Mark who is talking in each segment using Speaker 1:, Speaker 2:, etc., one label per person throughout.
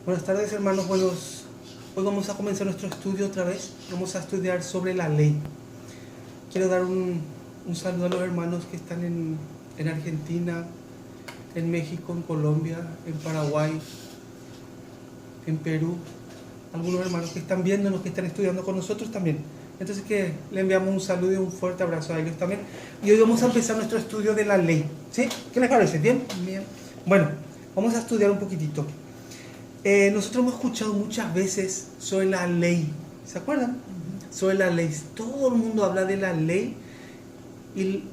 Speaker 1: Buenas tardes, hermanos. Hoy vamos a comenzar nuestro estudio otra vez. Vamos a estudiar sobre la ley. Quiero dar un saludo a los hermanos que están en Argentina, en México, en Colombia, en Paraguay, en Perú. Algunos hermanos que están viéndonos, que están estudiando con nosotros también. Entonces que le enviamos un saludo y un fuerte abrazo a ellos también. Y hoy vamos a empezar nuestro estudio de la ley. ¿Sí? ¿Qué les parece? ¿Bien? Bien. Bueno, vamos a estudiar un poquitito. Nosotros hemos escuchado muchas veces sobre la ley. ¿Se acuerdan? Sobre la ley. Todo el mundo habla de la ley y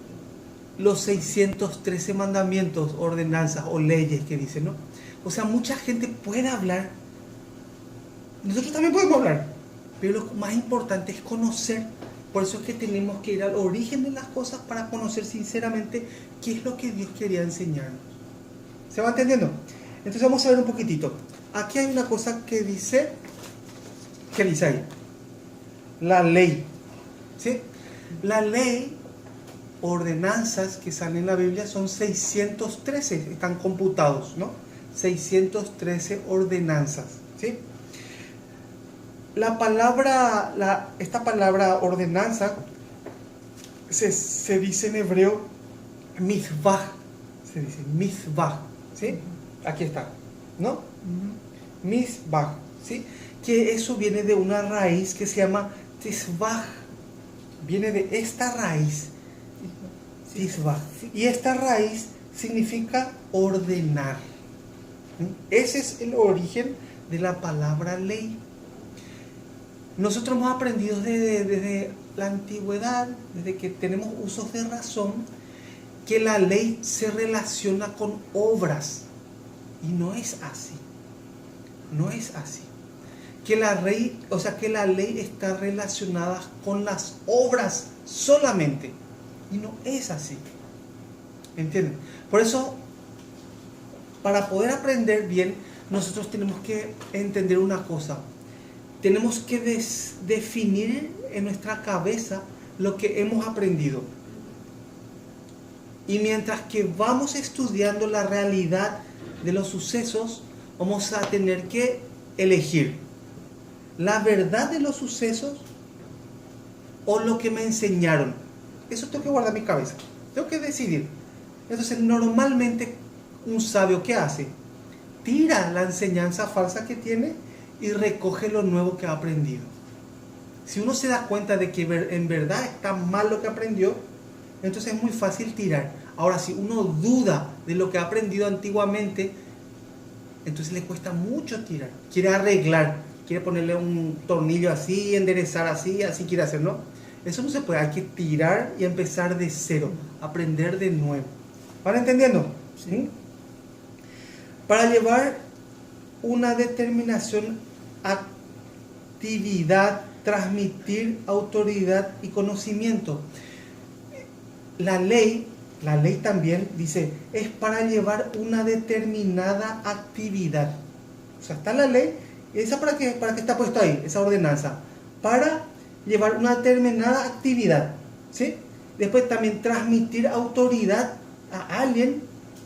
Speaker 1: los 613 mandamientos, ordenanzas o leyes que dicen, ¿no? O sea, mucha gente puede hablar. Nosotros también podemos hablar. Pero lo más importante es conocer. Por eso es que tenemos que ir al origen de las cosas para conocer sinceramente qué es lo que Dios quería enseñarnos. ¿Se va entendiendo? Entonces vamos a ver un poquitito. Aquí hay una cosa que dice ahí, la ley, ¿sí? La ley, ordenanzas que salen en la Biblia son 613, están computados, ¿no? 613 ordenanzas, ¿sí? Esta palabra ordenanza se dice en hebreo mitzvah, se dice mitzvah, ¿sí? Aquí está, ¿no? Mitzvah, ¿sí? Que eso viene de una raíz que se llama tisvah. Viene de esta raíz, tisvah. Y esta raíz significa ordenar. Ese es el origen de la palabra ley. Nosotros hemos aprendido desde la antigüedad, desde que tenemos usos de razón, que la ley se relaciona con obras. Y no es así. No es así. Que la ley está relacionada con las obras solamente. Y no es así. ¿Entienden? Por eso, para poder aprender bien, nosotros tenemos que entender una cosa. Tenemos que definir en nuestra cabeza lo que hemos aprendido. Y mientras que vamos estudiando la realidad de los sucesos, vamos a tener que elegir la verdad de los sucesos o lo que me enseñaron. Eso tengo que guardar en mi cabeza. Tengo que decidir. Entonces, normalmente, un sabio, ¿qué hace? Tira la enseñanza falsa que tiene y recoge lo nuevo que ha aprendido. Si uno se da cuenta de que en verdad está mal lo que aprendió, entonces es muy fácil tirar. Ahora, si uno duda de lo que ha aprendido antiguamente, entonces le cuesta mucho tirar. Quiere arreglar, quiere ponerle un tornillo así, enderezar así quiere hacer, ¿no? Eso no se puede, hay que tirar y empezar de cero, aprender de nuevo. ¿Van entendiendo? ¿Sí? Para llevar una determinación, actividad, transmitir autoridad y conocimiento. La ley también dice, es para llevar una determinada actividad. O sea, está la ley, ¿esa para qué está puesto ahí? Esa ordenanza. Para llevar una determinada actividad, ¿sí? Después también transmitir autoridad a alguien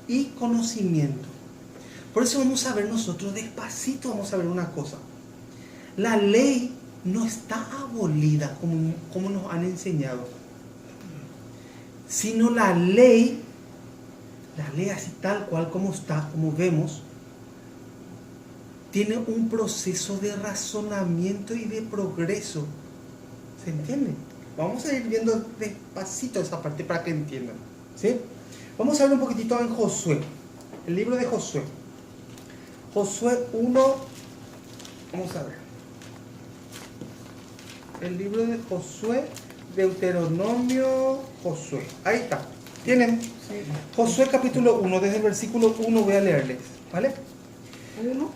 Speaker 1: y conocimiento. Por eso vamos a ver nosotros despacito, vamos a ver una cosa. La ley no está abolida como nos han enseñado, sino la ley así tal cual como está, como vemos, tiene un proceso de razonamiento y de progreso. ¿Se entiende? Vamos a ir viendo despacito esa parte para que entiendan, ¿sí? Vamos a ver un poquitito en Josué, el libro de Josué. Josué 1, vamos a ver. El libro de Josué, Deuteronomio, Josué. Ahí está. ¿Tienen? Sí. Josué capítulo 1, desde el versículo 1 voy a leerles. ¿Vale? ¿1?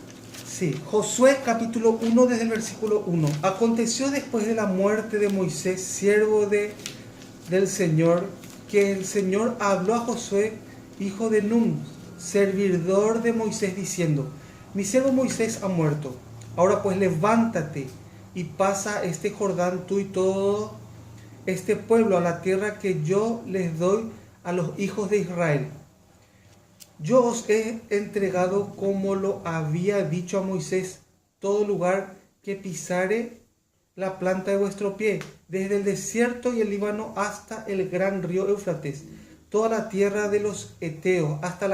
Speaker 1: Sí. Josué capítulo 1, desde el versículo 1. Aconteció después de la muerte de Moisés, siervo del Señor, que el Señor habló a Josué, hijo de Nun, servidor de Moisés, diciendo: mi siervo Moisés ha muerto. Ahora pues levántate y pasa este Jordán, tú y todo este pueblo, a la tierra que yo les doy a los hijos de Israel. Yo os he entregado, como lo había dicho a Moisés, todo lugar que pisare la planta de vuestro pie, desde el desierto y el Líbano hasta el gran río Éufrates, toda la tierra de los Eteos, hasta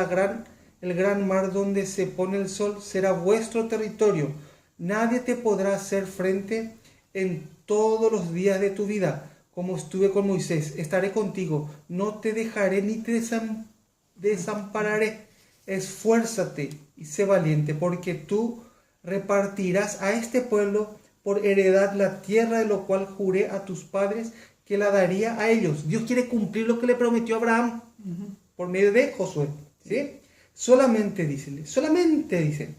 Speaker 1: el gran mar donde se pone el sol, será vuestro territorio. Nadie te podrá hacer frente en todos los días de tu vida. Como estuve con Moisés, estaré contigo, no te dejaré ni te desampararé. Esfuérzate y sé valiente, porque tú repartirás a este pueblo por heredad la tierra de lo cual juré a tus padres que la daría a ellos. Dios quiere cumplir lo que le prometió a Abraham por medio de Josué, ¿sí? Solamente dice,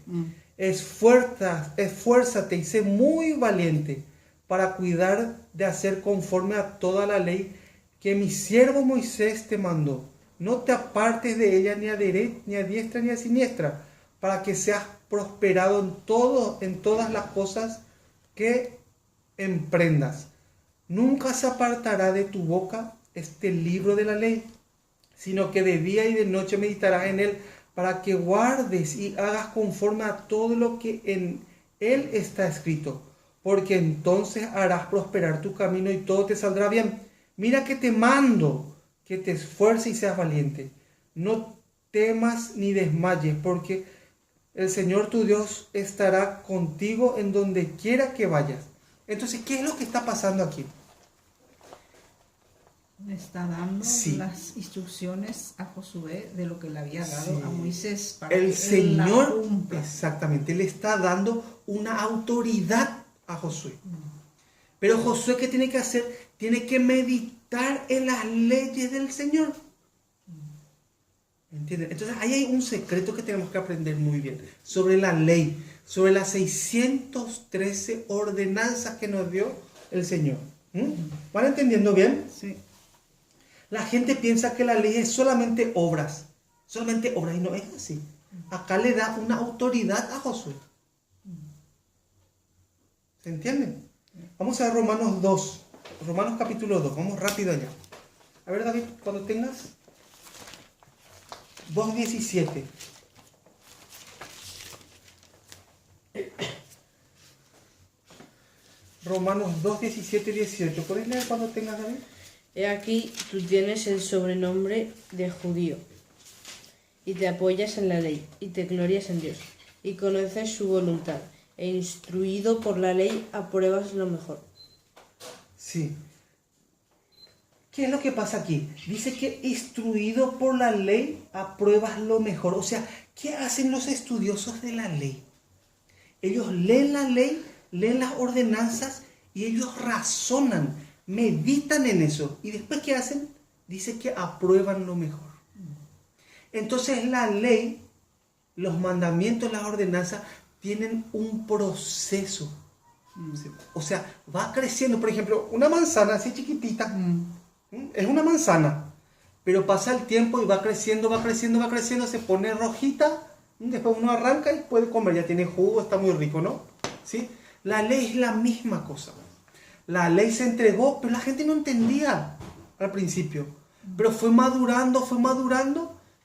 Speaker 1: esfuérzate y sé muy valiente para cuidar de hacer conforme a toda la ley que mi siervo Moisés te mandó. No te apartes de ella ni a diestra ni a siniestra, para que seas prosperado en todas las cosas que emprendas. Nunca se apartará de tu boca este libro de la ley, sino que de día y de noche meditarás en él, para que guardes y hagas conforme a todo lo que en él está escrito, porque entonces harás prosperar tu camino y todo te saldrá bien. Mira que te mando que te esfuerces y seas valiente. No temas ni desmayes, porque el Señor tu Dios estará contigo en donde quiera que vayas. Entonces, ¿qué es lo que está pasando aquí?
Speaker 2: Le está dando las instrucciones a Josué de lo que le había dado a Moisés para
Speaker 1: el
Speaker 2: que
Speaker 1: Señor,
Speaker 2: él la cumpla.
Speaker 1: exactamente, le está dando una autoridad a Josué. Pero Josué, ¿qué tiene que hacer? Tiene que meditar en las leyes del Señor. ¿Entienden? Entonces ahí hay un secreto que tenemos que aprender muy bien sobre la ley, sobre las 613 ordenanzas que nos dio el Señor. ¿Van entendiendo bien?
Speaker 2: Sí.
Speaker 1: La gente piensa que la ley es solamente obras, y no es así. Acá le da una autoridad a Josué. ¿Se entiende? Vamos a ver Romanos 2, Romanos capítulo 2, vamos rápido allá. A ver, David, cuando tengas 2:17. Romanos 2:17 y 18. ¿Puedes leer cuando tengas, David?
Speaker 3: He aquí, tú tienes el sobrenombre de judío, y te apoyas en la ley, y te glorias en Dios, y conoces su voluntad, e instruido por la ley apruebas lo mejor.
Speaker 1: Sí. ¿Qué es lo que pasa aquí? Dice que instruido por la ley apruebas lo mejor. O sea, ¿qué hacen los estudiosos de la ley? Ellos leen la ley, leen las ordenanzas y ellos razonan, meditan en eso. ¿Y después qué hacen? Dice que aprueban lo mejor. Entonces la ley, los mandamientos, las ordenanzas tienen un proceso. O sea, va creciendo. Por ejemplo, una manzana así chiquitita. Es una manzana, pero pasa el tiempo y va creciendo, se pone rojita, después uno arranca y puede comer, ya tiene jugo, está muy rico, ¿no? ¿Sí? La ley es la misma cosa. La ley se entregó, pero la gente no entendía al principio, pero fue madurando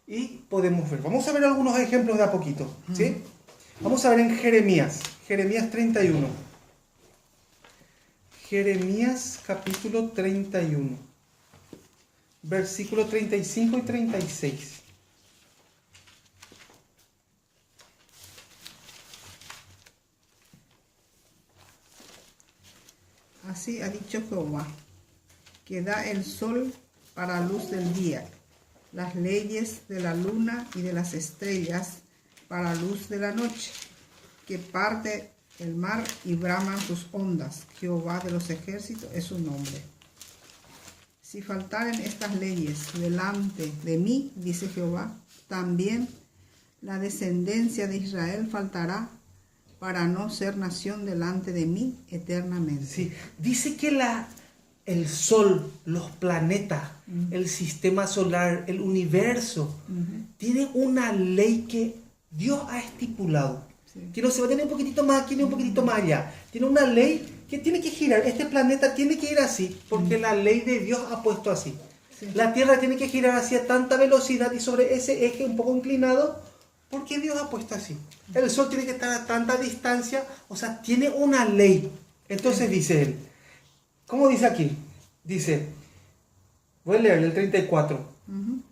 Speaker 1: y podemos ver. Vamos a ver algunos ejemplos de a poquito, ¿sí? Vamos a ver en Jeremías 31. Jeremías capítulo 31. Versículos 35 y 36.
Speaker 2: Así ha dicho Jehová, que da el sol para luz del día, las leyes de la luna y de las estrellas para luz de la noche, que parte el mar y braman sus ondas. Jehová de los ejércitos es su nombre. Si faltaren estas leyes delante de mí, dice Jehová, también la descendencia de Israel faltará para no ser nación delante de mí eternamente.
Speaker 1: Sí, dice que el sol, los planetas, el sistema solar, el universo, tiene una ley que Dios ha estipulado. Sí. Que no se va a tener un poquitito más aquí ni un poquitito más allá. Tiene una ley que tiene que girar. Este planeta tiene que ir así, porque la ley de Dios ha puesto así.
Speaker 2: Sí.
Speaker 1: La Tierra tiene que girar hacia tanta velocidad y sobre ese eje un poco inclinado, porque Dios ha puesto así. El Sol tiene que estar a tanta distancia, o sea, tiene una ley. Entonces dice él, ¿cómo dice aquí? Dice, voy a leer el 34,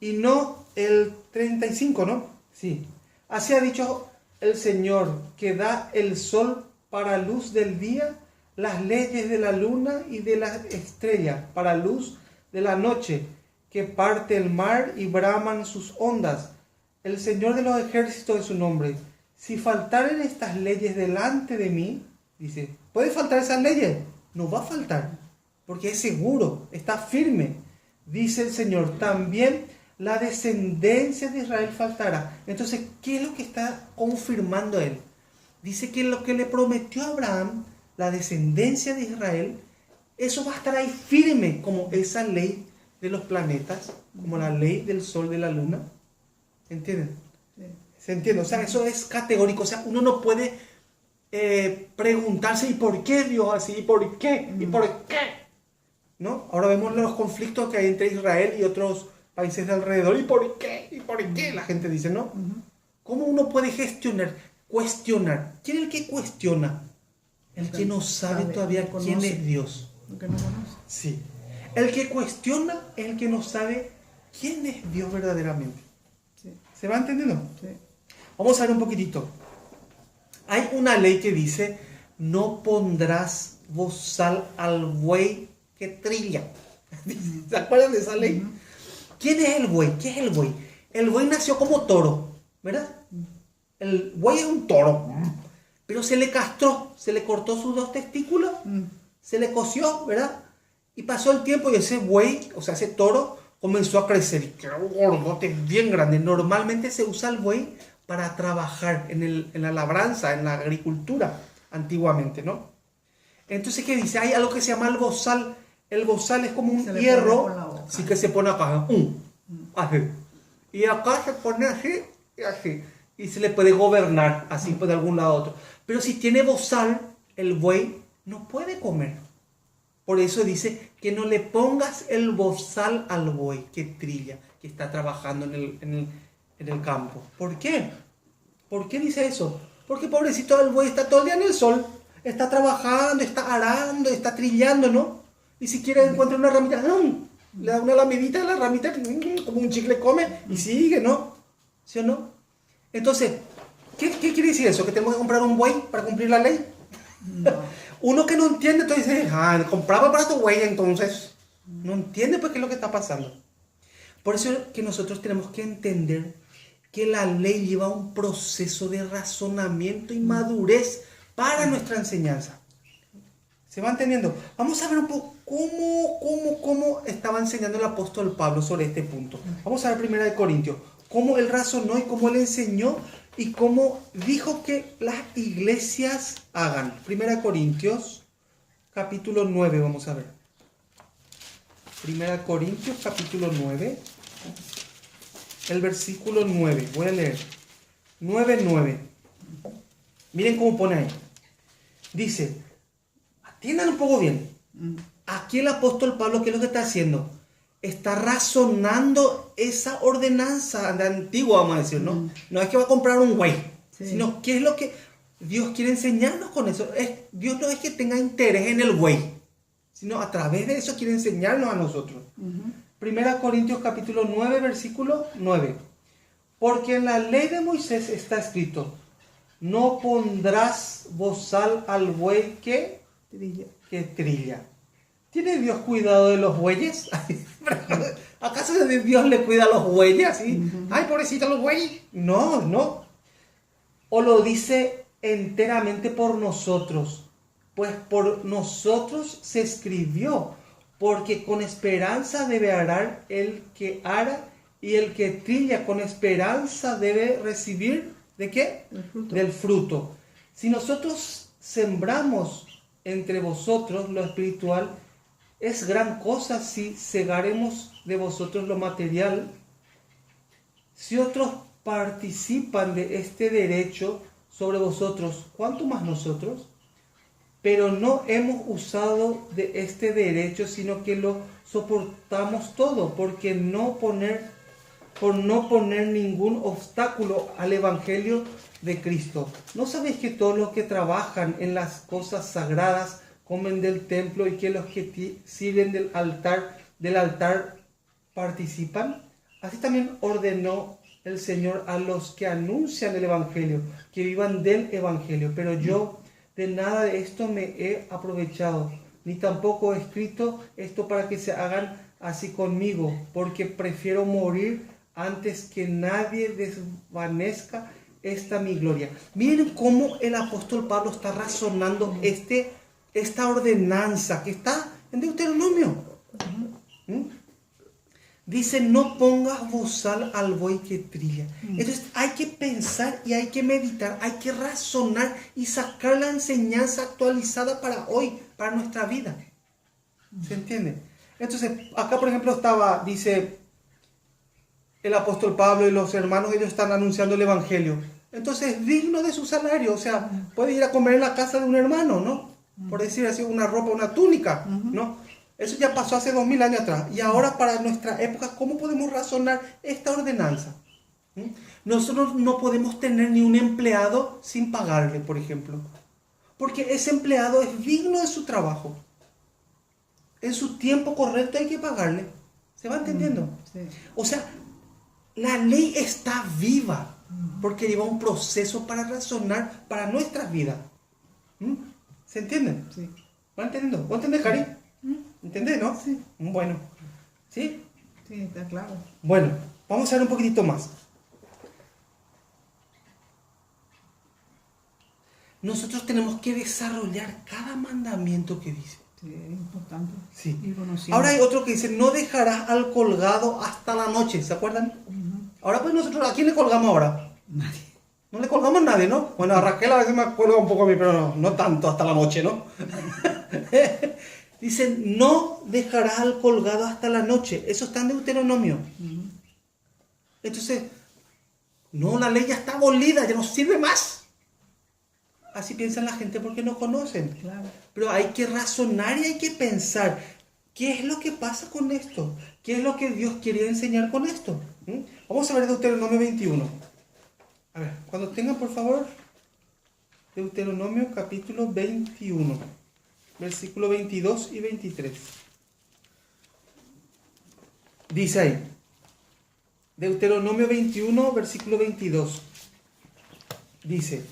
Speaker 1: y no el 35, ¿no? Sí. Así ha dicho el Señor, que da el sol para luz del día, las leyes de la luna y de las estrellas para luz de la noche, que parte el mar y braman sus ondas. El Señor de los ejércitos es su nombre. Si faltaren estas leyes delante de mí, dice, ¿puede faltar esas leyes? No va a faltar, porque es seguro, está firme. Dice el Señor, también la descendencia de Israel faltará. Entonces, ¿qué es lo que está confirmando él? Dice que lo que le prometió a Abraham, la descendencia de Israel, eso va a estar ahí firme, como esa ley de los planetas, como la ley del sol, de la luna. ¿Entienden?
Speaker 2: Sí.
Speaker 1: ¿Se entiende? O sea, eso es categórico. O sea, uno no puede preguntarse, ¿y por qué Dios así? ¿Y por qué? ¿Y por qué? ¿No? Ahora vemos los conflictos que hay entre Israel y otros países de alrededor. ¿Y por qué? ¿Y por qué? La gente dice, ¿no? ¿Cómo uno puede gestionar, cuestionar? ¿Quién es el que cuestiona? El que no sabe todavía
Speaker 2: no
Speaker 1: quién
Speaker 2: conoce.
Speaker 1: es Dios.
Speaker 2: Lo que no conoce.
Speaker 1: Sí. El que cuestiona es el que no sabe quién es Dios verdaderamente.
Speaker 2: Sí.
Speaker 1: ¿Se va entendiendo?
Speaker 2: Sí.
Speaker 1: Vamos a ver un poquitito. Hay una ley que dice, no pondrás bozal al buey que trilla. ¿Se acuerdan de esa ley? ¿Quién es el buey? ¿Qué es el buey? El buey nació como toro, ¿verdad? El buey es un toro, pero se le castró, se le cortó sus 2 testículos, se le coció, ¿verdad? Y pasó el tiempo y ese buey, o sea, ese toro, comenzó a crecer y quedó gordote, bien grande. Normalmente se usa el buey para trabajar en la labranza, en la agricultura, antiguamente, ¿no? Entonces, ¿qué dice? Hay algo que se llama el bozal. El bozal es como un
Speaker 2: Se le
Speaker 1: hierro,
Speaker 2: pone por la boca.
Speaker 1: sí, que se pone acá, así. Y acá se pone así y así. Y se le puede gobernar así, pues, de algún lado a otro. Pero si tiene bozal, el buey no puede comer. Por eso dice que no le pongas el bozal al buey que trilla, que está trabajando en el campo. ¿Por qué? ¿Por qué dice eso? Porque pobrecito el buey está todo el día en el sol, está trabajando, está arando, está trillando, ¿no? Y si quiere encuentra una ramita, le da una lamidita a la ramita, como un chicle come y sigue, ¿no? ¿Sí o no? Entonces, ¿qué quiere decir eso? ¿Que tenemos que comprar un buey para cumplir la ley?
Speaker 2: No.
Speaker 1: Uno que no entiende, entonces dice, compraba para tu buey, entonces no entiende pues qué es lo que está pasando. Por eso es que nosotros tenemos que entender que la ley lleva un proceso de razonamiento y madurez para nuestra enseñanza. ¿Se va entendiendo? Vamos a ver un poco cómo estaba enseñando el apóstol Pablo sobre este punto. Vamos a ver 1 Corintios, cómo él razonó y cómo él enseñó y cómo dijo que las iglesias hagan. 1 Corintios, capítulo 9, vamos a ver. 1 Corintios, capítulo 9, el versículo 9. Voy a leer. 9:9. Miren cómo pone ahí. Dice, atiendan un poco bien. Aquí el apóstol Pablo, ¿qué es lo que está haciendo? Está razonando esa ordenanza de antigua, vamos a decir, ¿no? No es que va a comprar un buey, sino qué es lo que Dios quiere enseñarnos con eso. Dios no es que tenga interés en el buey, sino a través de eso quiere enseñarnos a nosotros. 1 Corintios capítulo 9, versículo 9. Porque en la ley de Moisés está escrito, no pondrás bozal al buey que trilla. ¿Tiene Dios cuidado de los bueyes? ¿Acaso Dios le cuida a los bueyes así? ¡Ay, pobrecito los bueyes! No. O lo dice enteramente por nosotros. Pues por nosotros se escribió. Porque con esperanza debe arar el que ara y el que trilla con esperanza debe recibir, ¿de qué? Del fruto. Si nosotros sembramos entre vosotros lo espiritual, es gran cosa si segaremos de vosotros lo material. Si otros participan de este derecho sobre vosotros, ¿cuánto más nosotros? pero no hemos usado de este derecho, sino que lo soportamos todo, por no poner ningún obstáculo al Evangelio de Cristo. ¿No sabéis que todos los que trabajan en las cosas sagradas comen del templo y que los que sirven del altar participan? Así también ordenó el Señor a los que anuncian el Evangelio, que vivan del Evangelio. Pero yo de nada de esto me he aprovechado, ni tampoco he escrito esto para que se hagan así conmigo, porque prefiero morir antes que nadie desvanezca esta mi gloria. Miren cómo el apóstol Pablo está razonando esta ordenanza que está en Deuteronomio. Dice, no pongas bozal al buey que trilla. Entonces hay que pensar y hay que meditar, hay que razonar y sacar la enseñanza actualizada para hoy, para nuestra vida. ¿Se entiende? Entonces, acá por ejemplo dice el apóstol Pablo y los hermanos, ellos están anunciando el Evangelio. Entonces es digno de su salario, o sea, puede ir a comer en la casa de un hermano, ¿no? Por decir así, una ropa, una túnica, ¿no? Eso ya pasó hace 2000 años atrás. Y ahora para nuestra época, ¿cómo podemos razonar esta ordenanza? Nosotros no podemos tener ni un empleado sin pagarle, por ejemplo. Porque ese empleado es digno de su trabajo. En su tiempo correcto hay que pagarle. ¿Se va entendiendo?
Speaker 2: Sí.
Speaker 1: O sea, la ley está viva. Porque lleva un proceso para razonar para nuestras vidas. ¿Se entiende?
Speaker 2: Sí.
Speaker 1: ¿Va entendiendo? ¿Vos entendés, Cari? ¿Entendés, no?
Speaker 2: Sí.
Speaker 1: Bueno. ¿Sí?
Speaker 2: Sí, está claro.
Speaker 1: Bueno, vamos a ver un poquitito más. Nosotros tenemos que desarrollar cada mandamiento que dice.
Speaker 2: Sí, es importante.
Speaker 1: Sí.
Speaker 2: Ir conociendo.
Speaker 1: Ahora hay otro que dice, no dejarás al colgado hasta la noche. ¿Se acuerdan? Ahora pues nosotros, ¿a quién le colgamos ahora?
Speaker 2: Nadie.
Speaker 1: No le colgamos a nadie, ¿no? Bueno, a Raquel a veces me cuelga un poco a mí, pero no tanto hasta la noche, ¿no? Dice, no dejarás al colgado hasta la noche. Eso está en Deuteronomio. Entonces, no, la ley ya está abolida, ya no sirve más. Así piensa la gente porque no conocen.
Speaker 2: Claro.
Speaker 1: Pero hay que razonar y hay que pensar, ¿qué es lo que pasa con esto? ¿Qué es lo que Dios quería enseñar con esto? Vamos a ver Deuteronomio 21. A ver, cuando tengan por favor, Deuteronomio capítulo 21, versículo 22 y 23. Dice ahí, Deuteronomio 21, versículo 22. Dice,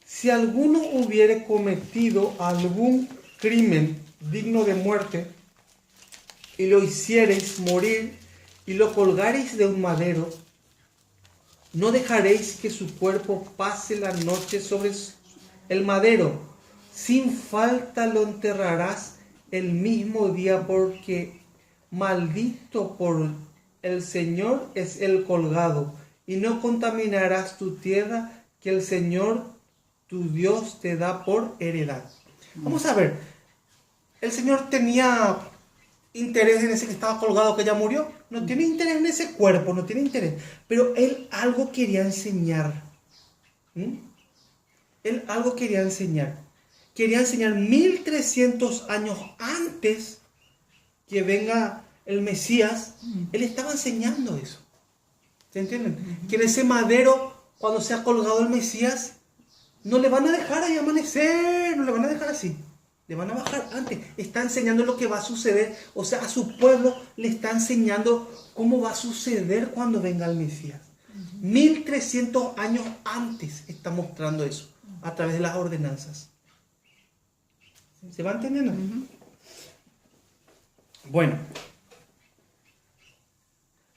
Speaker 1: si alguno hubiere cometido algún crimen digno de muerte, y lo hiciereis morir, y lo colgareis de un madero, no dejaréis que su cuerpo pase la noche sobre el madero. Sin falta lo enterrarás el mismo día, porque maldito por el Señor es el colgado. Y no contaminarás tu tierra que el Señor tu Dios te da por heredad. Vamos a ver. El Señor tenía interés en ese que estaba colgado, que ya murió. No tiene interés en ese cuerpo, no tiene interés. Pero Él algo quería enseñar. Él algo quería enseñar. Quería enseñar 1300 años antes que venga el Mesías. Él estaba enseñando eso. ¿Se entienden? Que en ese madero, cuando sea colgado el Mesías, no le van a dejar ahí amanecer, no le van a dejar así. Le van a bajar antes. Está enseñando lo que va a suceder. O sea, a su pueblo le está enseñando cómo va a suceder cuando venga el Mesías. 1300 años antes está mostrando eso a través de las ordenanzas. ¿Se va entendiendo? Bueno.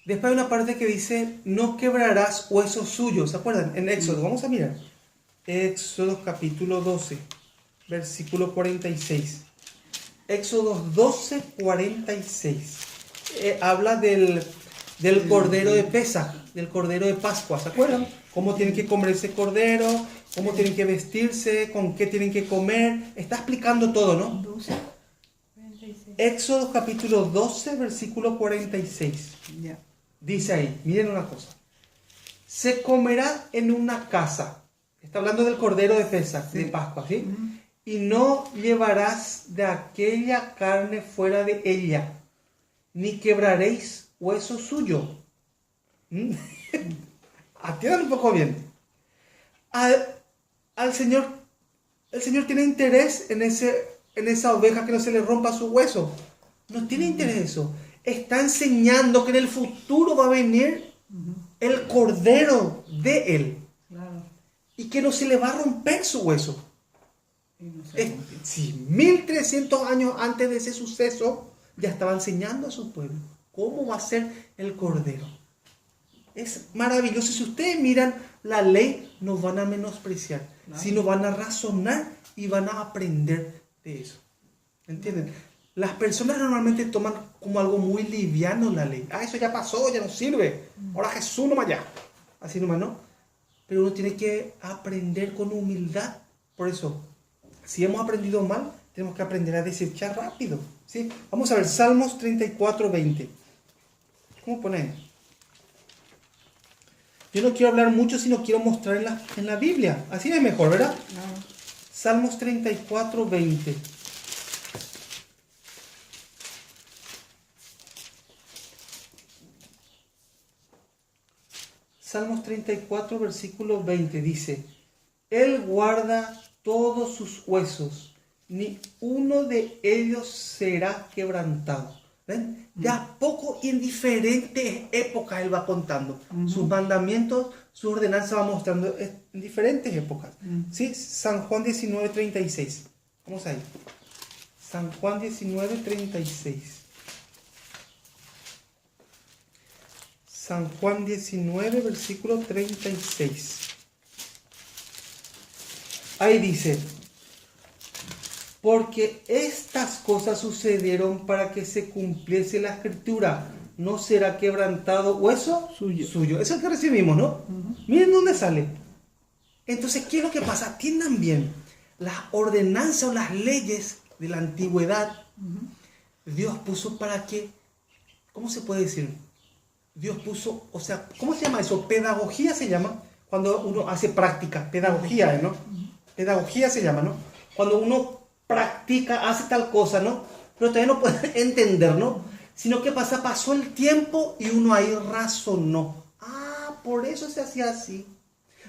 Speaker 1: Después hay una parte que dice, no quebrarás huesos suyos. ¿Se acuerdan? En Éxodo. Vamos a mirar. Éxodo capítulo 12. Versículo 46. Éxodo 12, 46. Habla del cordero de Pesaj, del cordero de Pascua. ¿Se acuerdan? Cómo tienen que comer ese cordero, cómo tienen que vestirse, con qué tienen que comer. Está explicando todo, ¿no?
Speaker 2: 12.
Speaker 1: Éxodo capítulo 12, versículo 46.
Speaker 2: Ya.
Speaker 1: Dice ahí, miren una cosa. Se comerá en una casa. Está hablando del cordero de Pesaj, de Pascua, ¿sí? y no llevarás de aquella carne fuera de ella, ni quebraréis hueso suyo. Atiendan un poco bien. Al Señor, el Señor tiene interés en esa oveja que no se le rompa su hueso. No tiene interés en eso. Está enseñando que en el futuro va a venir el cordero de Él.
Speaker 2: Claro.
Speaker 1: Y que no se le va a romper su hueso.
Speaker 2: Y no sé cómo.
Speaker 1: Sí, 1300 años antes de ese suceso, ya estaba enseñando a su pueblo cómo va a ser el cordero. Es maravilloso. Si ustedes miran la ley, nos van a menospreciar,
Speaker 2: Claro.
Speaker 1: sino van a razonar y van a aprender de eso. ¿Entienden? Las personas normalmente toman como algo muy liviano la ley. Eso ya pasó, ya no sirve. Ahora Jesús nomás ya. Así nomás, ¿no? Pero uno tiene que aprender con humildad. Por eso, si hemos aprendido mal, tenemos que aprender a desechar rápido. ¿Sí? Vamos a ver, Salmos 34:20. ¿Cómo pone? Yo no quiero hablar mucho, sino quiero mostrar en la Biblia. Así es mejor, ¿verdad?
Speaker 2: Claro.
Speaker 1: Salmos 34:20. Salmos 34, versículo 20 dice: Él guarda todos sus huesos, ni uno de ellos será quebrantado. ¿Ven? De a poco y en diferentes épocas Él va contando. Sus mandamientos, sus ordenanzas va mostrando en diferentes épocas. ¿Sí? San Juan 19:36. Vamos ahí. San Juan 19:36. San Juan 19, versículo 36. Ahí dice: porque estas cosas sucedieron para que se cumpliese la escritura. No será quebrantado hueso
Speaker 2: Suyo.
Speaker 1: Eso es el que recibimos, ¿no? Miren dónde sale. Entonces, ¿qué es lo que pasa? Atiendan bien. Las ordenanzas o las leyes de la antigüedad, Dios puso para que, ¿cómo se puede decir? Dios puso, o sea, ¿cómo se llama eso? Pedagogía se llama, cuando uno hace práctica, pedagogía, ¿no? Pedagogía se llama, ¿no? Cuando uno practica, hace tal cosa, ¿no? Pero todavía no puede entender, ¿no? Sino que pasó el tiempo y uno ahí razonó. Ah, por eso se hacía así.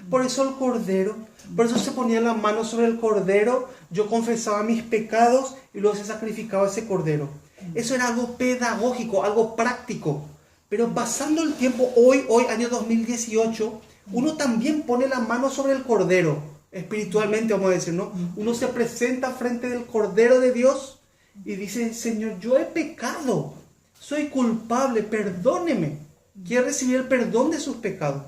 Speaker 1: Por eso el cordero, por eso se ponía la mano sobre el cordero, yo confesaba mis pecados y luego se sacrificaba ese cordero. Eso era algo pedagógico, algo práctico. Pero pasando el tiempo, hoy año 2018, uno también pone la mano sobre el cordero, espiritualmente vamos a decir, ¿no? Uno se presenta frente del cordero de Dios y dice: Señor, yo he pecado, soy culpable, perdóneme. Quiere recibir el perdón de sus pecados.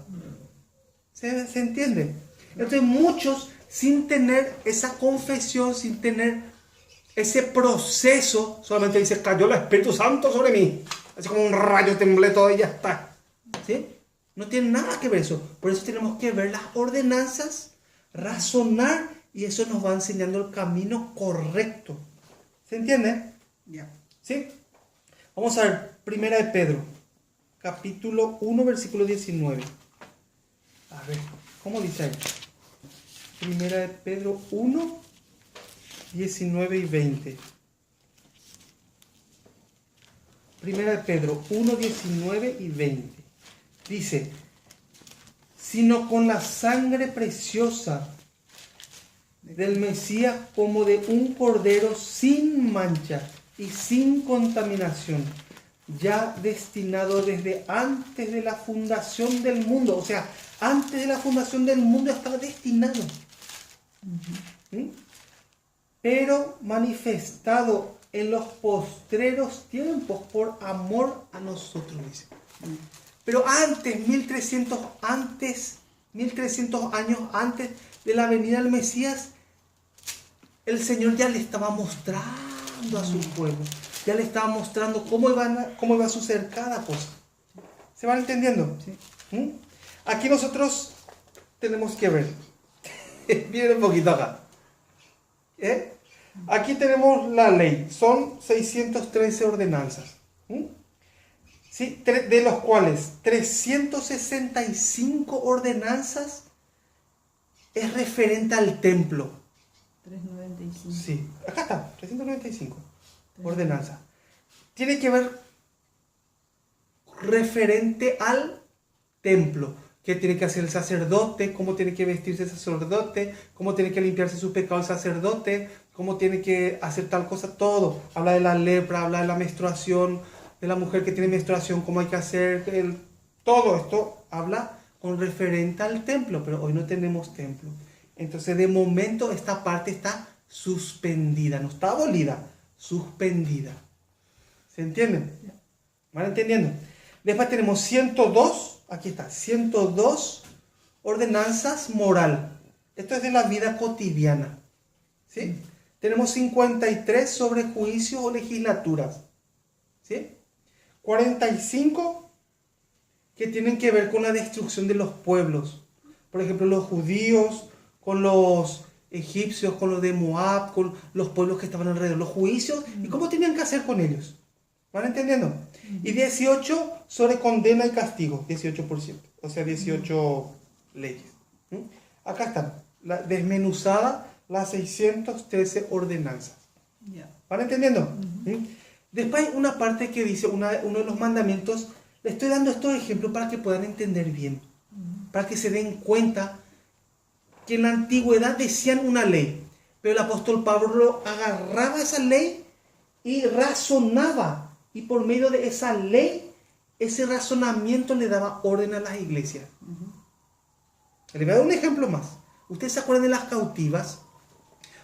Speaker 1: ¿Se entiende? Entonces muchos, sin tener esa confesión, sin tener ese proceso, solamente dice: cayó el Espíritu Santo sobre mí. Así como un rayo, temblé todo y ya está. ¿Sí? No tiene nada que ver eso. Por eso tenemos que ver las ordenanzas, razonar, y eso nos va enseñando el camino correcto. ¿Se entiende?
Speaker 2: Ya.
Speaker 1: ¿Sí? Vamos a ver, Primera de Pedro, capítulo 1, versículo 19. A ver, ¿cómo dice ahí? Primera de Pedro 1, 19 y 20. Primera de Pedro 1, 19 y 20. Dice: sino con la sangre preciosa del Mesías, como de un cordero sin mancha y sin contaminación, ya destinado desde antes de la fundación del mundo. O sea, antes de la fundación del mundo estaba destinado. ¿Sí? Pero manifestado en los postreros tiempos por amor a nosotros, dice. Pero antes, 1300 años antes de la venida del Mesías, el Señor ya le estaba mostrando a su pueblo, ya le estaba mostrando cómo iba a suceder cada cosa. ¿Se van entendiendo?
Speaker 2: Sí.
Speaker 1: Aquí nosotros tenemos que ver. Miren un poquito acá. Aquí tenemos la ley. Son 613 ordenanzas. ¿Sí? De los cuales 365 ordenanzas es referente al templo.
Speaker 2: 395.
Speaker 1: Sí, acá está, 395. Ordenanza. Tiene que ver referente al templo. ¿Qué tiene que hacer el sacerdote? ¿Cómo tiene que vestirse el sacerdote? ¿Cómo tiene que limpiarse su pecado el sacerdote? ¿Cómo tiene que hacer tal cosa? Todo. Habla de la lepra, habla de la menstruación, de la mujer que tiene menstruación, cómo hay que hacer. Todo esto habla con referente al templo, pero hoy no tenemos templo. Entonces, de momento, esta parte está suspendida, no está abolida, suspendida. ¿Se entiende? ¿Van entendiendo? Después tenemos 102, aquí está, 102 ordenanzas moral. Esto es de la vida cotidiana. ¿Sí? Tenemos 53 sobre juicios o legislaturas. ¿Sí? 45 que tienen que ver con la destrucción de los pueblos. Por ejemplo, los judíos con los egipcios, con los de Moab, con los pueblos que estaban alrededor. Los juicios y cómo tenían que hacer con ellos. ¿Van entendiendo? Y 18 sobre condena y castigo, 18%, o sea, 18 leyes. Acá están, desmenuzada las 613 ordenanzas. ¿Van entendiendo? Después hay una parte que dice, uno de los mandamientos, le estoy dando estos ejemplos para que puedan entender bien, para que se den cuenta que en la antigüedad decían una ley, pero el apóstol Pablo agarraba esa ley y razonaba. Y por medio de esa ley, ese razonamiento le daba orden a las iglesias. Le voy a dar un ejemplo más. ¿Ustedes se acuerdan de las cautivas?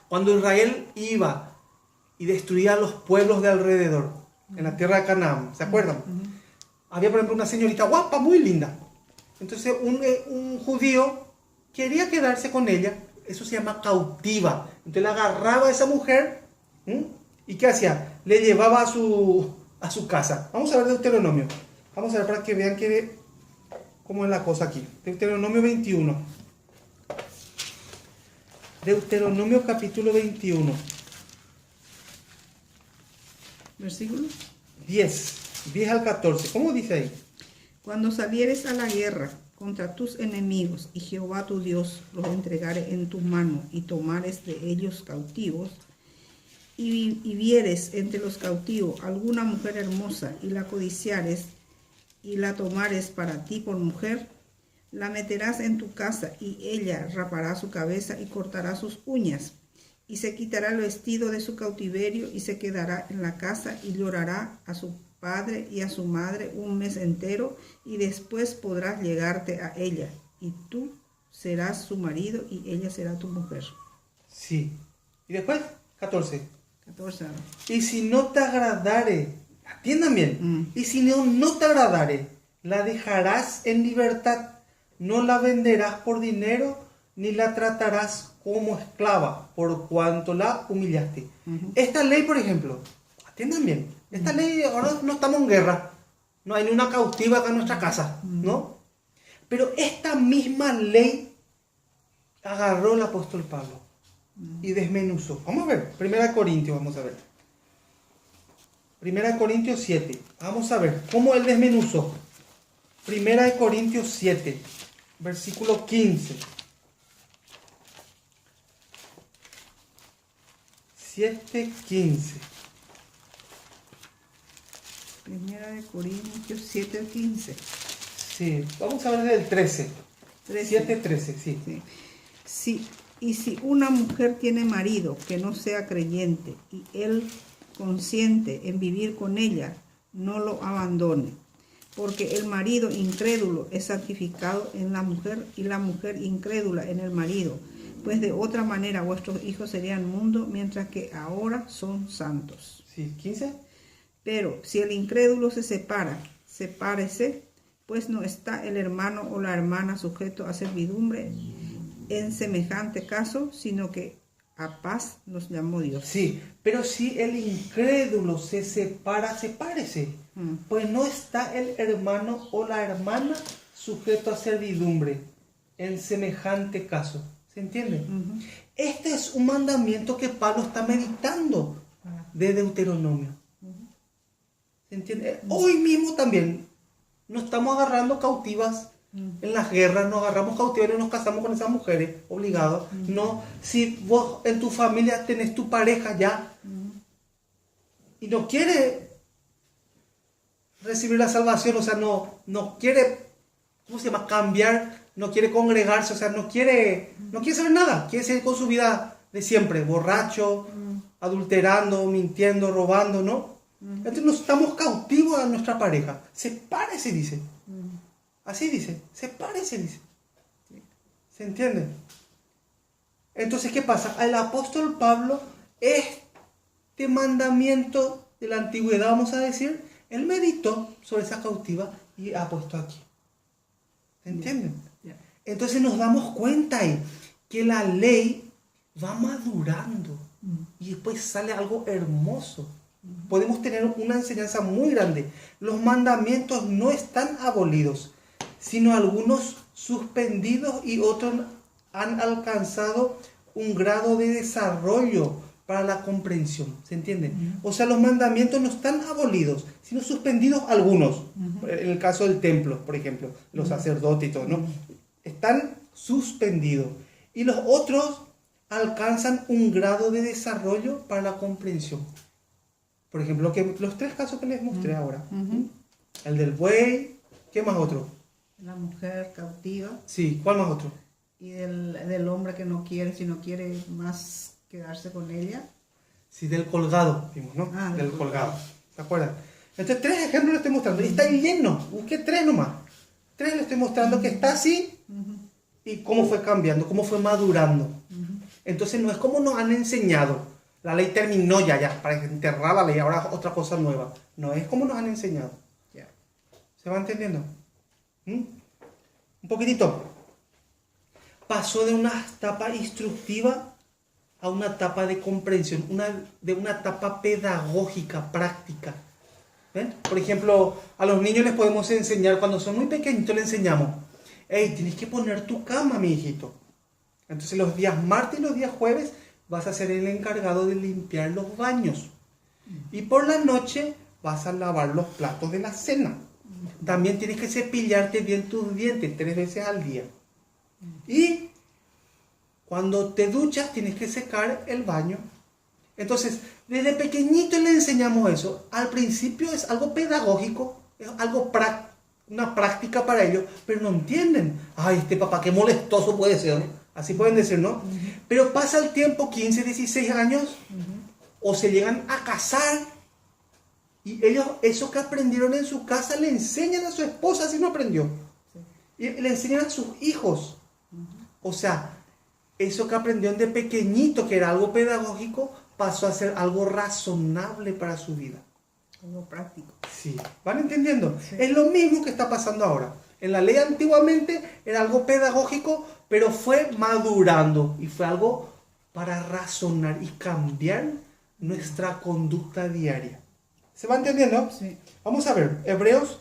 Speaker 1: Cuando Israel iba y destruía a los pueblos de alrededor, en la tierra de Canaán, ¿se acuerdan? Había, por ejemplo, una señorita guapa, muy linda. Entonces, un judío quería quedarse con ella. Eso se llama cautiva. Entonces, le agarraba a esa mujer. ¿Y qué hacía? Le llevaba a su casa. Vamos a ver Deuteronomio. Vamos a ver para que vean cómo es la cosa aquí. Deuteronomio 21. Deuteronomio capítulo 21.
Speaker 2: Versículo
Speaker 1: 10 al 14. ¿Cómo dice ahí?
Speaker 2: Cuando salieres a la guerra contra tus enemigos y Jehová tu Dios los entregare en tu mano y tomares de ellos cautivos, y vieres entre los cautivos alguna mujer hermosa y la codiciares y la tomares para ti por mujer, la meterás en tu casa y ella rapará su cabeza y cortará sus uñas y se quitará el vestido de su cautiverio y se quedará en la casa y llorará a su padre y a su madre un mes entero y después podrás llegarte a ella y tú serás su marido y ella será tu mujer.
Speaker 1: Sí. ¿Y después? 14.
Speaker 2: 14.
Speaker 1: Y si no te agradare, atiendan bien, y si no te agradare, la dejarás en libertad, no la venderás por dinero, ni la tratarás como esclava, por cuanto la humillaste. Esta ley, por ejemplo, atiendan bien, esta ley, ahora no estamos en guerra, no hay ni una cautiva acá en nuestra casa, ¿no? Pero esta misma ley agarró el apóstol Pablo y desmenuzó. Vamos a ver, 1 Corintios, vamos a ver. 1 Corintios 7. Vamos a ver cómo él desmenuzó. 1 Corintios 7, versículo 15. 7:15.
Speaker 2: 1 Corintios 7:15.
Speaker 1: Sí, vamos a ver del 13. 7:13, sí.
Speaker 2: Sí. Y si una mujer tiene marido que no sea creyente y él consiente en vivir con ella, no lo abandone, porque el marido incrédulo es santificado en la mujer y la mujer incrédula en el marido, pues de otra manera vuestros hijos serían mundo, mientras que ahora son santos.
Speaker 1: Sí, 15.
Speaker 2: Pero si el incrédulo se separa, sepárese, pues no está el hermano o la hermana sujeto a servidumbre en semejante caso, sino que a paz nos llamó Dios.
Speaker 1: Sí, pero si el incrédulo se separa, sepárese. Pues no está el hermano o la hermana sujeto a servidumbre en semejante caso. ¿Se entiende? Este es un mandamiento que Pablo está meditando de Deuteronomio. ¿Se entiende? Hoy mismo también nos estamos agarrando cautivas En las guerras nos agarramos cautivos y nos casamos con esas mujeres, obligados. No, si vos en tu familia tenés tu pareja ya y no quiere recibir la salvación, o sea, no quiere, ¿cómo se llama? Cambiar, no quiere congregarse, o sea, no quiere saber nada, quiere seguir con su vida de siempre, borracho, adulterando, mintiendo, robando, ¿no? Entonces nos estamos cautivos a nuestra pareja. Sepárese, dice. Así dice, sepárese, dice. ¿Se entiende? Entonces, ¿qué pasa? El apóstol Pablo, este mandamiento de la antigüedad, vamos a decir, él meditó sobre esa cautiva y ha puesto aquí. ¿Se entienden? Entonces nos damos cuenta ahí que la ley va madurando y después sale algo hermoso. Podemos tener una enseñanza muy grande. Los mandamientos no están abolidos, sino algunos suspendidos y otros han alcanzado un grado de desarrollo para la comprensión. ¿Se entiende? O sea, los mandamientos no están abolidos, sino suspendidos algunos. En el caso del templo, por ejemplo, los sacerdotes y todo, ¿no? Están suspendidos. Y los otros alcanzan un grado de desarrollo para la comprensión. Por ejemplo, los 3 casos que les mostré ahora. El del buey, ¿qué más otro?
Speaker 2: La mujer cautiva.
Speaker 1: Sí, ¿cuál más otro?
Speaker 2: Y del hombre que no quiere, si no quiere más quedarse con ella.
Speaker 1: Sí, del colgado, vimos, ¿no?
Speaker 2: Ah,
Speaker 1: del colgado. ¿Se acuerdan? Entonces, 3 ejemplos les estoy mostrando. Y está lleno. Busqué 3 nomás. 3 les estoy mostrando que está así y cómo fue cambiando, cómo fue madurando. Entonces, no es como nos han enseñado. La ley terminó ya, para enterrar la ley, ahora otra cosa nueva. No es como nos han enseñado.
Speaker 2: Yeah.
Speaker 1: ¿Se va entendiendo? Un poquitito. Pasó de una etapa instructiva a una etapa de comprensión, de una etapa pedagógica, práctica. ¿Ven? Por ejemplo, a los niños les podemos enseñar, cuando son muy pequeñitos les enseñamos, hey, tienes que poner tu cama, mi hijito. Entonces los días martes y los días jueves vas a ser el encargado de limpiar los baños. Y por la noche vas a lavar los platos de la cena. También tienes que cepillarte bien tus dientes 3 veces al día. Y cuando te duchas tienes que secar el baño. Entonces, desde pequeñito le enseñamos eso. Al principio es algo pedagógico, es algo una práctica para ellos, pero no entienden. Ay, este papá, qué molestoso puede ser, ¿no? Así pueden decir, ¿no? Pero pasa el tiempo, 15, 16 años, o se llegan a casar, y ellos, eso que aprendieron en su casa, le enseñan a su esposa, si no aprendió. Y le enseñan a sus hijos. O sea, eso que aprendieron de pequeñito, que era algo pedagógico, pasó a ser algo razonable para su vida.
Speaker 2: Algo práctico.
Speaker 1: Sí, ¿van entendiendo?
Speaker 2: Sí.
Speaker 1: Es lo mismo que está pasando ahora. En la ley antiguamente era algo pedagógico, pero fue madurando y fue algo para razonar y cambiar nuestra conducta diaria. ¿Se va entendiendo?
Speaker 2: Sí.
Speaker 1: Vamos a ver, Hebreos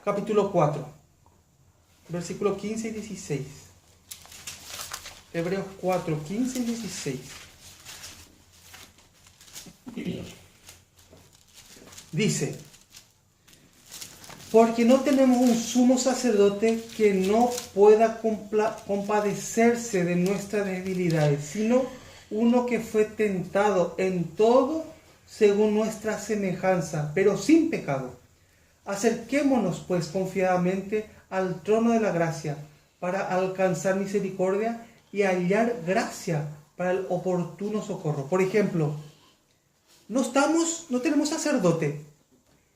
Speaker 1: capítulo 4, versículos 15 y 16. Hebreos 4, 15 y 16. Dice, porque no tenemos un sumo sacerdote que no pueda compadecerse de nuestras debilidades, sino uno que fue tentado en todo según nuestra semejanza, pero sin pecado. Acerquémonos pues confiadamente al trono de la gracia para alcanzar misericordia y hallar gracia para el oportuno socorro. Por ejemplo, no tenemos sacerdote,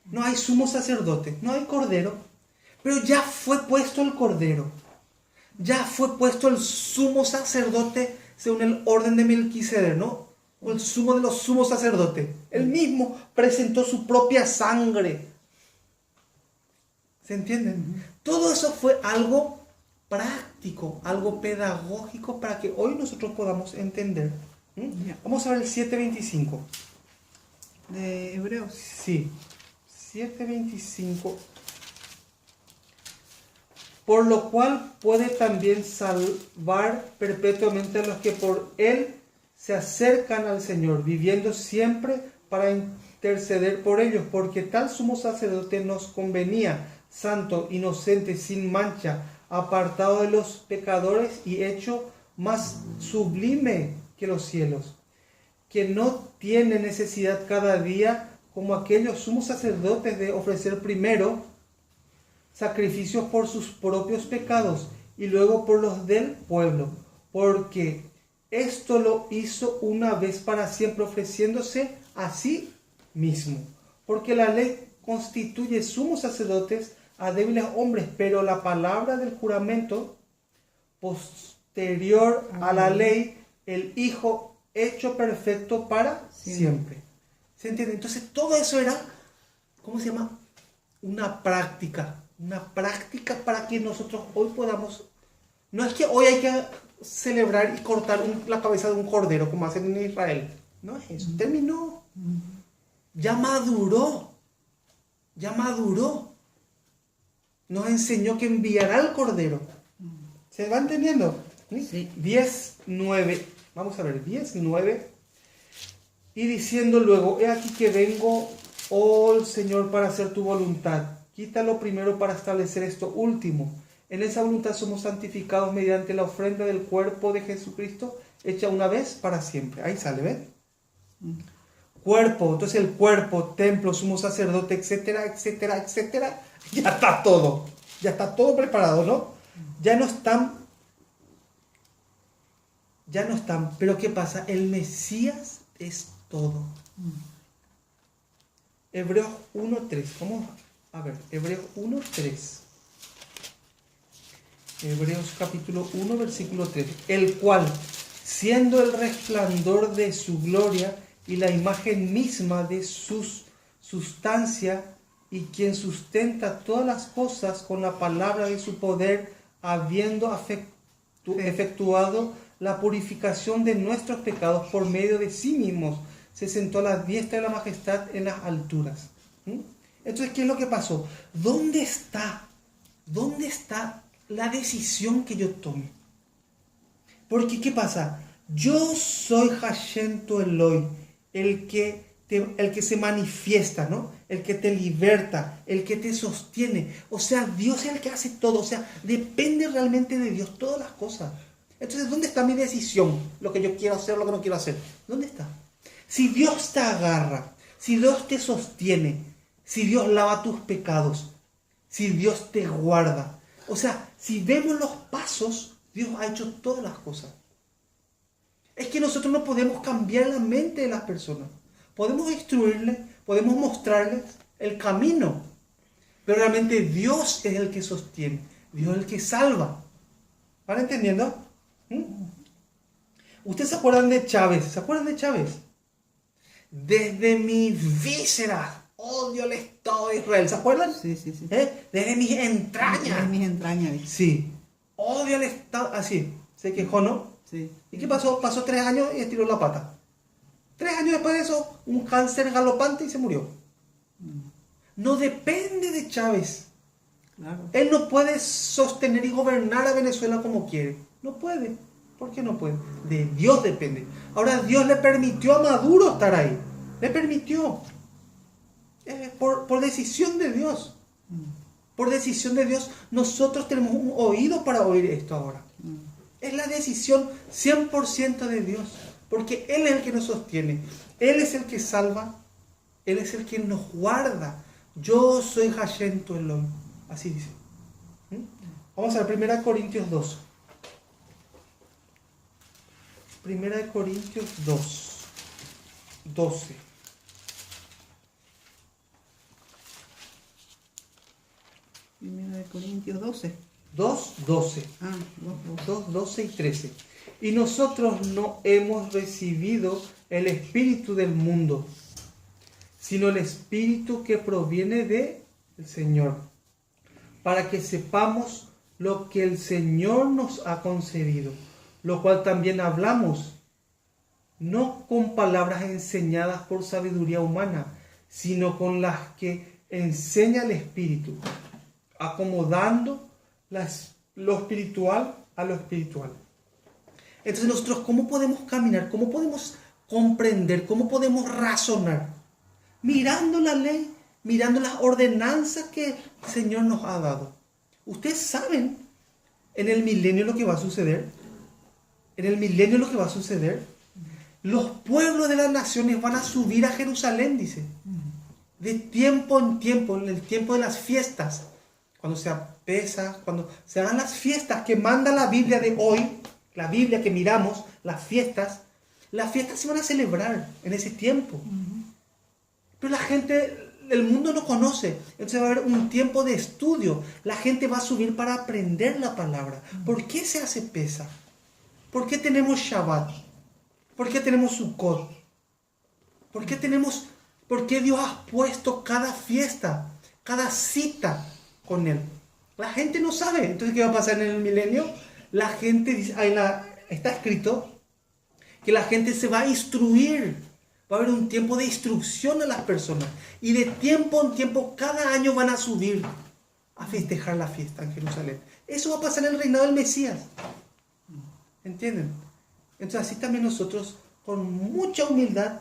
Speaker 1: no hay sumo sacerdote, no hay cordero, pero ya fue puesto el cordero, ya fue puesto el sumo sacerdote según el orden de Melquisedec, ¿no? O el sumo de los sumos sacerdotes. Él mismo presentó su propia sangre. ¿Se entienden? Todo eso fue algo práctico, algo pedagógico para que hoy nosotros podamos entender. Vamos a ver el 7:25.
Speaker 2: De Hebreos.
Speaker 1: Sí, 7:25. Por lo cual puede también salvar perpetuamente a los que por él se acercan al Señor, viviendo siempre para interceder por ellos, porque tal sumo sacerdote nos convenía, santo, inocente, sin mancha, apartado de los pecadores y hecho más sublime que los cielos, que no tiene necesidad cada día, como aquellos sumos sacerdotes, de ofrecer primero sacrificios por sus propios pecados y luego por los del pueblo, porque esto lo hizo una vez para siempre, ofreciéndose a sí mismo. Porque la ley constituye sumos sacerdotes a débiles hombres, pero la palabra del juramento posterior a la ley, el Hijo hecho perfecto para siempre. ¿Se entiende? Entonces todo eso era, ¿cómo se llama? Una práctica para que nosotros hoy podamos, no es que hoy hay que celebrar y cortar la cabeza de un cordero como hacen en Israel, no es eso, terminó, ya maduró, nos enseñó que enviará al cordero. ¿Se va entendiendo?
Speaker 2: Sí.
Speaker 1: 10:9, vamos a ver, 10:9, y diciendo luego, he aquí que vengo, oh Señor, para hacer tu voluntad. Quítalo primero para establecer esto último. En esa voluntad somos santificados mediante la ofrenda del cuerpo de Jesucristo, hecha una vez para siempre. Ahí sale, ¿ven? Cuerpo, entonces el cuerpo, templo, sumo sacerdote, etcétera, etcétera, etcétera. Ya está todo preparado, ¿no? Ya no están. Pero ¿qué pasa? El Mesías es todo. Hebreos 1:3. Vamos a ver, Hebreos 1:3. Hebreos capítulo 1, versículo 3. El cual, siendo el resplandor de su gloria y la imagen misma de su sustancia, y quien sustenta todas las cosas con la palabra de su poder, habiendo efectuado la purificación de nuestros pecados por medio de sí mismos, se sentó a la diestra de la majestad en las alturas. Entonces, ¿qué es lo que pasó? ¿Dónde está la decisión que yo tome? Porque, ¿qué pasa? Yo soy Hashem tu Eloi, el que se manifiesta, ¿no? El que te liberta, el que te sostiene. O sea, Dios es el que hace todo. O sea, depende realmente de Dios todas las cosas. Entonces, ¿dónde está mi decisión? Lo que yo quiero hacer, lo que no quiero hacer. ¿Dónde está? Si Dios te agarra, si Dios te sostiene, si Dios lava tus pecados, si Dios te guarda. O sea, si vemos los pasos, Dios ha hecho todas las cosas. Es que nosotros no podemos cambiar la mente de las personas. Podemos instruirles, podemos mostrarles el camino. Pero realmente Dios es el que sostiene. Dios es el que salva. ¿Van entendiendo? ¿Ustedes se acuerdan de Chávez? ¿Se acuerdan de Chávez? Desde mis vísceras odio al Estado de Israel. ¿Se acuerdan?
Speaker 2: Sí.
Speaker 1: Desde mis entrañas.
Speaker 2: Desde mis entrañas.
Speaker 1: Sí. Odio al Estado. Así. Se quejó, ¿no?
Speaker 2: Sí.
Speaker 1: ¿Y qué pasó? Pasó 3 años y estiró la pata. 3 años después de eso, un cáncer galopante y se murió. No depende de Chávez.
Speaker 2: Claro.
Speaker 1: Él no puede sostener y gobernar a Venezuela como quiere. No puede. ¿Por qué no puede? De Dios depende. Ahora Dios le permitió a Maduro estar ahí. Le permitió. Por decisión de Dios. Por decisión de Dios. Nosotros tenemos un oído para oír esto ahora. Es la decisión 100% de Dios. Porque Él es el que nos sostiene. Él es el que salva. Él es el que nos guarda. Yo soy Hashem tu Eloi. Así dice. Vamos a ver 1 Corintios 2. 1 Corintios 2. 12.
Speaker 2: Primera de Corintios 12.
Speaker 1: 2:12. 2:12 y 13. Y nosotros no hemos recibido el espíritu del mundo, sino el espíritu que proviene del Señor, para que sepamos lo que el Señor nos ha concedido, lo cual también hablamos, no con palabras enseñadas por sabiduría humana, sino con las que enseña el Espíritu, acomodando lo espiritual a lo espiritual. Entonces nosotros, ¿cómo podemos caminar? ¿Cómo podemos comprender? ¿Cómo podemos razonar? Mirando la ley, mirando las ordenanzas que el Señor nos ha dado. Ustedes saben en el milenio lo que va a suceder. En el milenio lo que va a suceder. Los pueblos de las naciones van a subir a Jerusalén, dice. De tiempo en tiempo, en el tiempo de las fiestas. Cuando se pesa, cuando se hagan las fiestas que manda la Biblia de hoy, la Biblia que miramos, las fiestas se van a celebrar en ese tiempo. Pero la gente, el mundo no conoce. Entonces va a haber un tiempo de estudio. La gente va a subir para aprender la palabra. ¿Por qué se hace pesa? ¿Por qué tenemos Shabbat? ¿Por qué tenemos Sukkot? ¿Por qué Dios ha puesto cada fiesta, cada cita con Él? La gente no sabe. Entonces, ¿qué va a pasar en el milenio? La gente dice, está escrito que la gente se va a instruir. Va a haber un tiempo de instrucción a las personas. Y de tiempo en tiempo, cada año van a subir a festejar la fiesta en Jerusalén. Eso va a pasar en el reinado del Mesías. ¿Entienden? Entonces así también nosotros, con mucha humildad,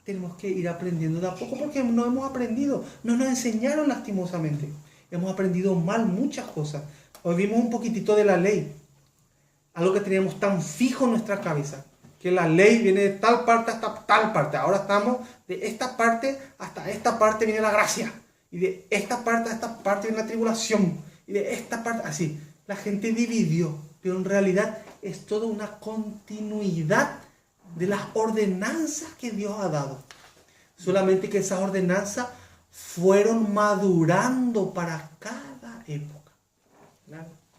Speaker 1: tenemos que ir aprendiendo de a poco, porque no hemos aprendido. No nos enseñaron lastimosamente. Hemos aprendido mal muchas cosas. Hoy vimos un poquitito de la ley. Algo que teníamos tan fijo en nuestra cabeza. Que la ley viene de tal parte hasta tal parte. Ahora estamos de esta parte hasta esta parte viene la gracia. Y de esta parte a esta parte viene la tribulación. Y de esta parte, así. La gente dividió. Pero en realidad es toda una continuidad de las ordenanzas que Dios ha dado. Solamente que esas ordenanzas fueron madurando para cada época.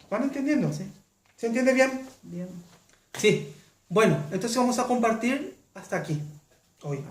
Speaker 1: ¿Van entendiendo? ¿Sí? ¿Se entiende bien?
Speaker 2: Bien.
Speaker 1: Sí. Bueno, entonces vamos a compartir hasta aquí hoy.